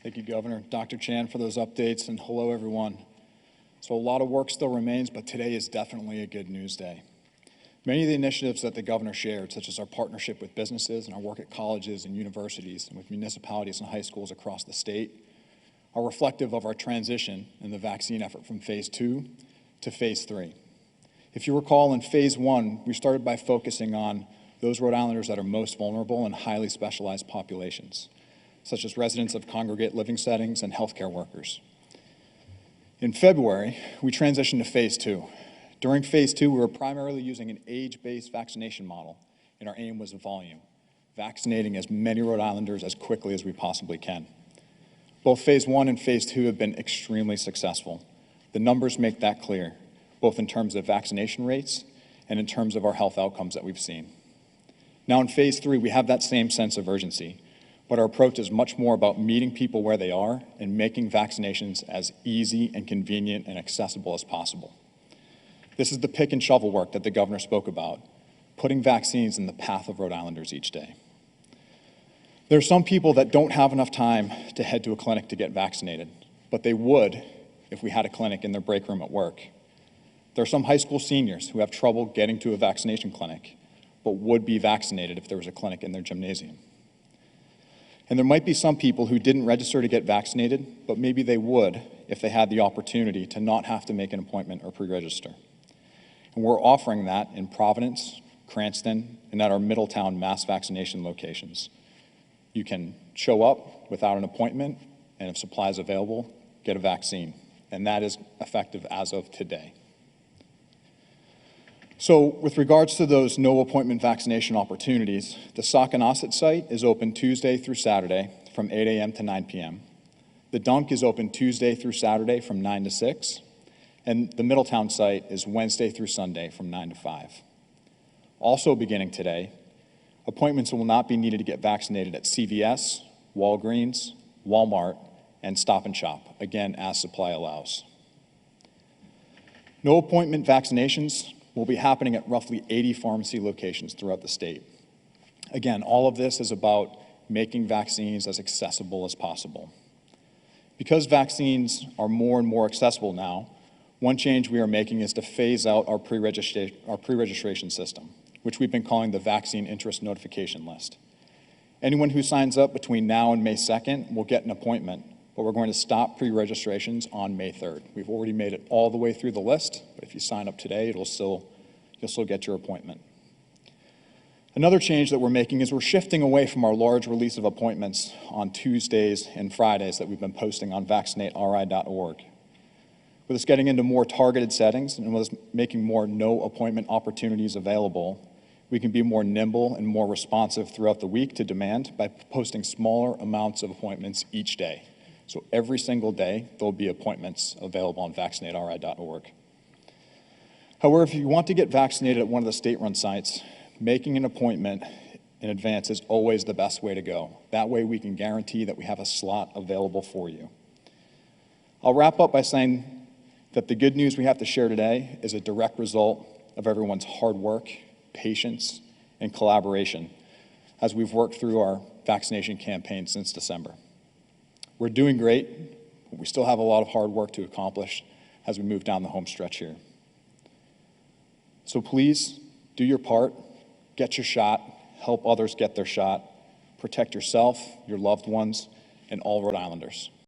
Thank you, Governor. Dr. Chan, for those updates, and hello, everyone. So a lot of work still remains, but today is definitely a good news day. Many of the initiatives that the governor shared, such as our partnership with businesses and our work at colleges and universities and with municipalities and high schools across the state, are reflective of our transition in the vaccine effort from phase 2 to phase 3. If you recall, in phase 1, we started by focusing on those Rhode Islanders that are most vulnerable and highly specialized populations, such as residents of congregate living settings and healthcare workers. In February, we transitioned to phase 2. During phase 2, we were primarily using an age-based vaccination model, and our aim was volume, vaccinating as many Rhode Islanders as quickly as we possibly can. Both phase 1 and phase 2 have been extremely successful. The numbers make that clear, both in terms of vaccination rates and in terms of our health outcomes that we've seen. Now in phase 3, we have that same sense of urgency, but our approach is much more about meeting people where they are and making vaccinations as easy and convenient and accessible as possible. This is the pick and shovel work that the governor spoke about, putting vaccines in the path of Rhode Islanders each day. There are some people that don't have enough time to head to a clinic to get vaccinated, but they would if we had a clinic in their break room at work. There are some high school seniors who have trouble getting to a vaccination clinic, but would be vaccinated if there was a clinic in their gymnasium. And there might be some people who didn't register to get vaccinated, but maybe they would if they had the opportunity to not have to make an appointment or pre-register. And we're offering that in Providence, Cranston, and at our Middletown mass vaccination locations. You can show up without an appointment, and if supplies available, get a vaccine. And that is effective as of today. So with regards to those no appointment vaccination opportunities, the Saconaset site is open Tuesday through Saturday from 8 a.m. to 9 p.m. The Dunk is open Tuesday through Saturday from 9 to 6. And the Middletown site is Wednesday through Sunday from 9 to 5. Also beginning today, appointments will not be needed to get vaccinated at CVS, Walgreens, Walmart, and Stop and Shop, again, as supply allows. No appointment vaccinations will be happening at roughly 80 pharmacy locations throughout the state. Again, all of this is about making vaccines as accessible as possible. Because vaccines are more and more accessible now, one change we are making is to phase out our pre-registration system, which we've been calling the Vaccine Interest Notification List. Anyone who signs up between now and May 2nd will get an appointment, but we're going to stop pre-registrations on May 3rd. We've already made it all the way through the list, but if you sign up today, you'll still get your appointment. Another change that we're making is we're shifting away from our large release of appointments on Tuesdays and Fridays that we've been posting on vaccinateri.org. With us getting into more targeted settings and with us making more no appointment opportunities available, we can be more nimble and more responsive throughout the week to demand by posting smaller amounts of appointments each day. So every single day, there'll be appointments available on vaccinateri.org. However, if you want to get vaccinated at one of the state-run sites, making an appointment in advance is always the best way to go. That way we can guarantee that we have a slot available for you. I'll wrap up by saying that the good news we have to share today is a direct result of everyone's hard work, patience, and collaboration as we've worked through our vaccination campaign since December. We're doing great, but we still have a lot of hard work to accomplish as we move down the home stretch here. So please do your part, get your shot, help others get their shot, protect yourself, your loved ones, and all Rhode Islanders.